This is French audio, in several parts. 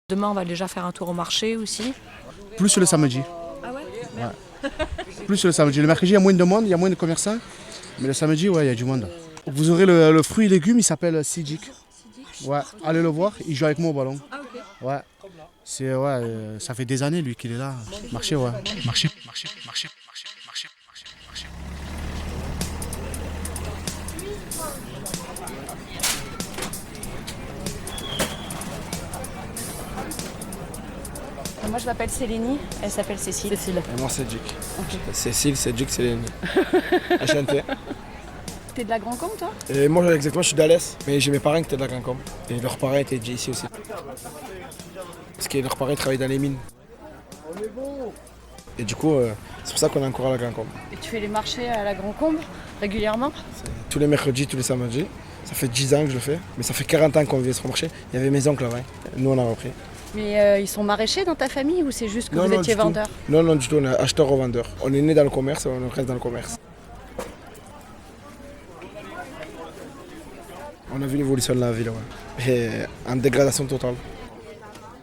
Demain, on va déjà faire un tour au marché aussi. Plus le samedi. Ah ouais? Ouais. Plus le samedi. Le mercredi, il y a moins de monde, il y a moins de commerçants. Mais le samedi, ouais, il y a du monde. Vous aurez le fruit et légumes, il s'appelle Sidic. Ouais, allez le voir, il joue avec moi au ballon. Ah ok. Ouais. Ça fait des années lui qu'il est là. Marché, ouais. Marché. Moi je m'appelle Célénie, elle s'appelle Cécile. Cécile. Et moi, c'est Jik. Cécile, c'est Jik, c'est Lénie. Enchanté. T'es de la Grand Combe toi? Et moi, exactement, je suis d'Alès, mais j'ai mes parents qui étaient de la Grand Combe. Et leurs parents étaient ici aussi. Parce que leurs parents travaillaient dans les mines. Et du coup, c'est pour ça qu'on est encore à la Grand Combe. Et tu fais les marchés à la Grand Combe régulièrement? Tous les mercredis, tous les samedis. Ça fait 10 ans que je le fais, mais ça fait 40 ans qu'on vit sur le marché. Il y avait mes oncles avant. Nous, on a repris. Mais ils sont maraîchers dans ta famille ou c'est juste que vous étiez du tout. vendeur? Non, du tout, on est acheteur-revendeur. On est né dans le commerce, on reste dans le commerce. On a vu l'évolution de la ville, ouais. Et en dégradation totale.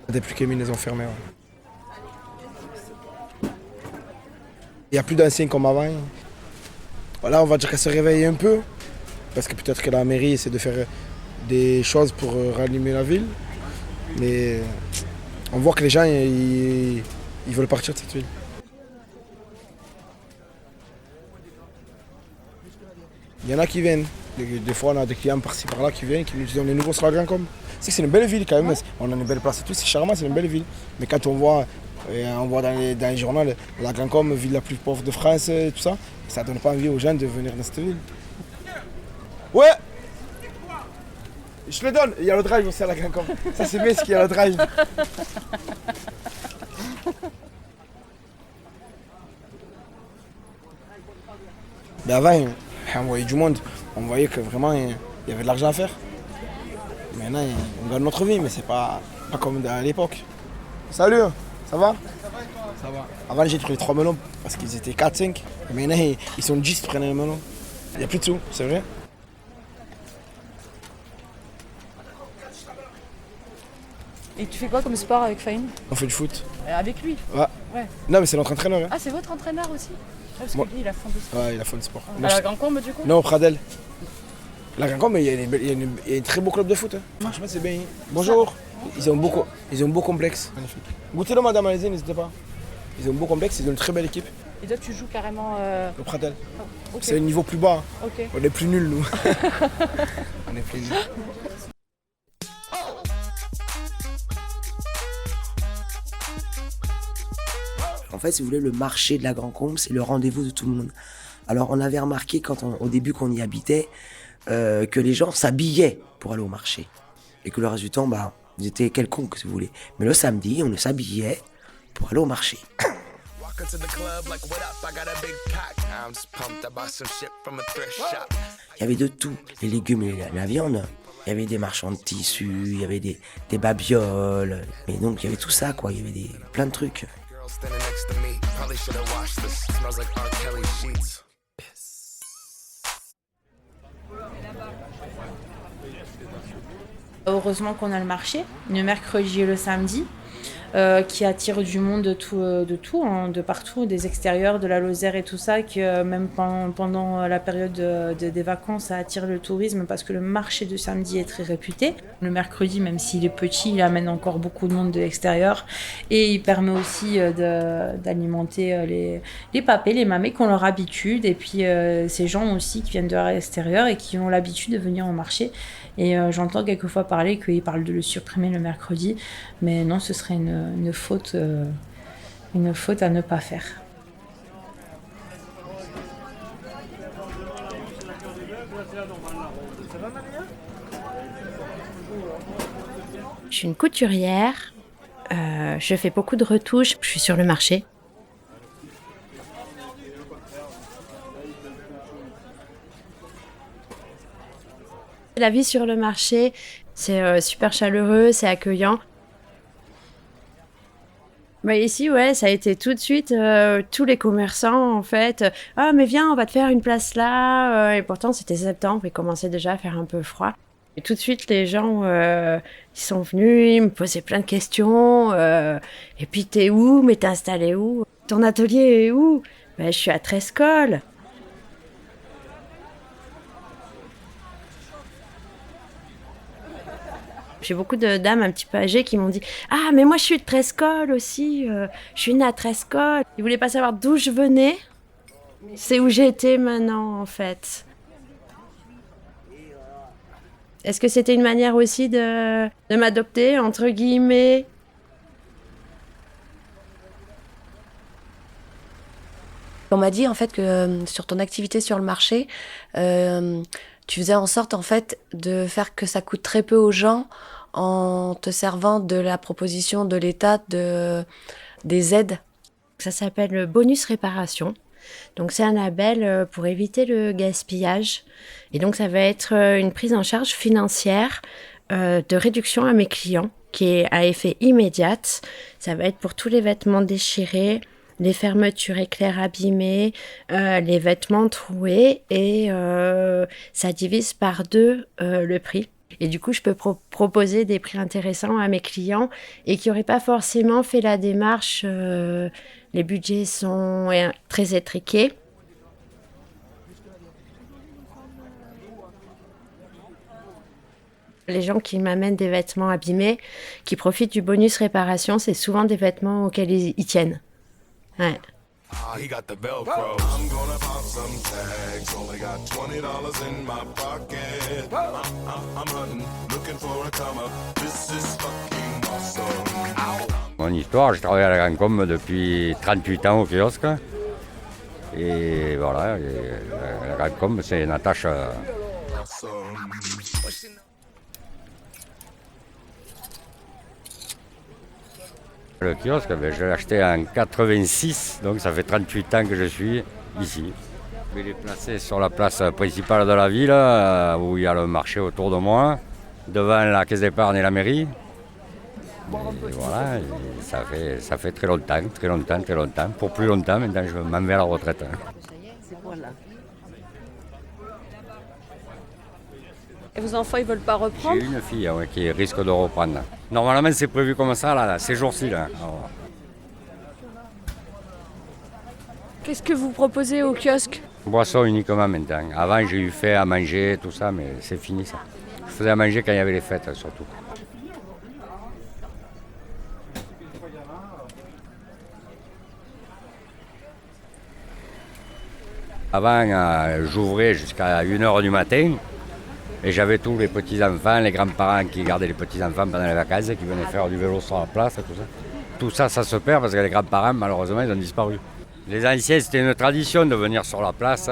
Depuis que les mines les ont fermées, ouais. Il n'y a plus d'anciens comme avant. Voilà, on va dire qu'elle se réveille un peu. Parce que peut-être que la mairie essaie de faire des choses pour ranimer la ville. Mais on voit que les gens, ils veulent partir de cette ville. Il y en a qui viennent. Des fois, on a des clients par-ci par-là qui viennent, qui nous disent on est nouveau sur la Grand Combe. C'est une belle ville quand même. On a une belle place et tout, c'est charmant, c'est une belle ville. Mais quand on voit dans les journaux la Grand Combe, ville la plus pauvre de France et tout ça, ça donne pas envie aux gens de venir dans cette ville. Ouais! Je le donne, il y a le drive aussi à la Grand Combe. Ça c'est bien ce qu'il y a le drive. Mais avant, on voyait du monde, on voyait que vraiment il y avait de l'argent à faire. Maintenant, on gagne notre vie, mais c'est pas comme à l'époque. Salut, ça va? Ça va. Avant, j'ai pris 3 melons parce qu'ils étaient 4-5. Maintenant, ils sont 10 qui prennent les melons. Il n'y a plus de sous, c'est vrai. Et tu fais quoi comme sport avec Fahim? On fait du foot. Avec lui? Ouais. Ouais. Non, mais c'est notre entraîneur. Hein. Ah c'est votre entraîneur aussi? Ah, parce Moi- que lui il a fond de sport. Ouais, il a fait du sport. À Moi, la Grand Combe du coup? Non, au Pradel. La Grand Combe, il y a un très beau club de foot. Hein. Franchement, c'est bien. Bonjour. Ils ont un beau complexe. Magnifique. Goûtez-le, madame, allez-y, n'hésitez pas. Ils ont un beau complexe, ils ont une très belle équipe. Et toi tu joues carrément... Le Pradel. Ok. C'est un niveau plus bas. Hein. Ok. On est plus nuls, nous. On est plus nuls. En fait, si vous voulez, le marché de la Grand Combe, c'est le rendez-vous de tout le monde. Alors, on avait remarqué au début qu'on y habitait, que les gens s'habillaient pour aller au marché. Et que le reste du temps, ils étaient quelconques, si vous voulez. Mais le samedi, on s'habillait pour aller au marché. Il y avait de tout, les légumes et la viande. Il y avait des marchands de tissus, il y avait des babioles. Et donc, il y avait tout ça, quoi. Il y avait plein de trucs. Heureusement qu'on a le marché, le mercredi et le samedi, qui attire du monde de partout, des extérieurs, de la Lozère et tout ça, que même pendant la période des vacances, ça attire le tourisme parce que le marché de samedi est très réputé. Le mercredi, même s'il est petit, il amène encore beaucoup de monde de l'extérieur et il permet aussi d'alimenter les papés, les mamés qui ont leur habitude et puis ces gens aussi qui viennent de l'extérieur et qui ont l'habitude de venir au marché. Et j'entends quelquefois parler qu'ils parlent de le supprimer le mercredi, mais non, ce serait une faute à ne pas faire. Je suis une couturière, je fais beaucoup de retouches, je suis sur le marché. La vie sur le marché, c'est super chaleureux, c'est accueillant. Ici, ouais, ça a été tout de suite tous les commerçants, en fait. Ah, mais viens, on va te faire une place là. Et pourtant, c'était septembre, il commençait déjà à faire un peu froid. Et tout de suite, les gens, ils sont venus, ils me posaient plein de questions. Et puis, t'es où? Mais t'es installé où? Ton atelier est où? Ben, je suis à Trescol. J'ai beaucoup de dames un petit peu âgées qui m'ont dit « Ah, mais moi, je suis de Trescol aussi. Je suis née à Trescol. » Ils voulaient pas savoir d'où je venais. C'est où j'étais maintenant, en fait. Est-ce que c'était une manière aussi de m'adopter, entre guillemets? On m'a dit en fait que sur ton activité sur le marché, tu faisais en sorte en fait de faire que ça coûte très peu aux gens en te servant de la proposition de l'État des aides. Ça s'appelle le bonus réparation. Donc c'est un label pour éviter le gaspillage. Et donc ça va être une prise en charge financière de réduction à mes clients qui est à effet immédiat. Ça va être pour tous les vêtements déchirés, les fermetures éclairs abîmées, les vêtements troués et ça divise par 2 le prix. Et du coup, je peux proposer des prix intéressants à mes clients et qui n'auraient pas forcément fait la démarche. Les budgets sont très étriqués. Les gens qui m'amènent des vêtements abîmés, qui profitent du bonus réparation, c'est souvent des vêtements auxquels ils tiennent. Ouais. He got the Velcro. I'm gonna pop some tags. Only got $20 in my pocket. I'm hunting, looking for a come up. This is fucking awesome. Mon histoire, je travaille à la Grande Combe depuis 38 ans au kiosque. Et voilà, la Grande Combe, c'est une attache. Le kiosque, je l'ai acheté en 86, donc ça fait 38 ans que je suis ici. Il est placé sur la place principale de la ville, où il y a le marché autour de moi, devant la caisse d'épargne et la mairie. Et voilà, et ça fait très longtemps. Pour plus longtemps, maintenant je m'en vais à la retraite. Et vos enfants, ils veulent pas reprendre? J'ai une fille qui risque de reprendre. Normalement, c'est prévu comme ça, là, ces jours-ci. Là. Alors, Qu'est-ce que vous proposez au kiosque? boisson uniquement maintenant. Avant, j'ai eu fait à manger, tout ça, mais c'est fini ça. Je faisais à manger quand il y avait les fêtes, surtout. Avant, j'ouvrais jusqu'à 1h du matin. Et j'avais tous les petits-enfants, les grands-parents qui gardaient les petits-enfants pendant les vacances, qui venaient faire du vélo sur la place, tout ça. Tout ça, ça se perd parce que les grands-parents, malheureusement, ils ont disparu. Les anciens, c'était une tradition de venir sur la place.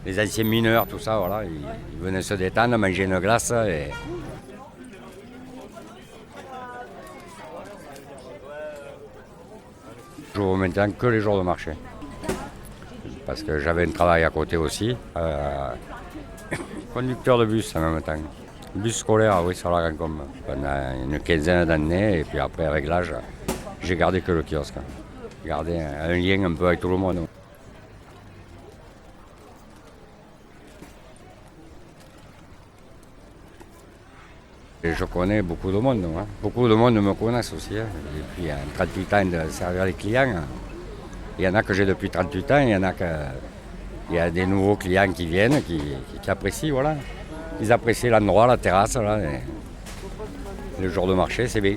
Les anciens mineurs, tout ça, voilà, ils venaient se détendre, manger une glace. Et... Je joue maintenant que les jours de marché. Parce que j'avais un travail à côté aussi. Conducteur de bus en même temps. Bus scolaire, oui, sur la Grande Combe. Pendant une quinzaine d'années, et puis après, avec l'âge, j'ai gardé que le kiosque. Gardé un lien un peu avec tout le monde. Et je connais beaucoup de monde. Hein. Beaucoup de monde me connaissent aussi. Hein. Et puis, en 38 ans de servir les clients, il y en a que j'ai depuis 38 ans, il y a des nouveaux clients qui viennent, qui apprécient, voilà. Ils apprécient l'endroit, la terrasse, là, le jour de marché, c'est bien.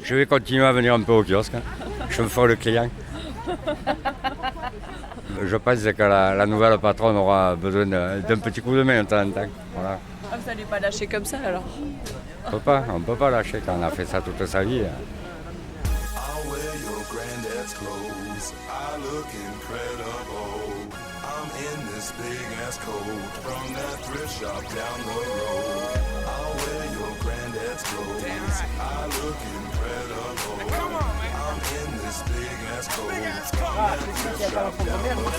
Je vais continuer à venir un peu au kiosque, hein. Je me ferai le client. Je pense que la nouvelle patronne aura besoin d'un petit coup de main de temps en temps. Voilà. Ah, vous n'allez pas lâcher comme ça alors? On ne peut pas lâcher quand on a fait ça toute sa vie. Clothes, I look incredible. I'm in this big ass coat from that thrift shop down the road. I'll wear your granddad's clothes. I look incredible. I'm in this big ass coat from that thrift shop down the road.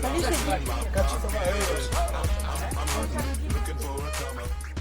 I'm looking for a come up.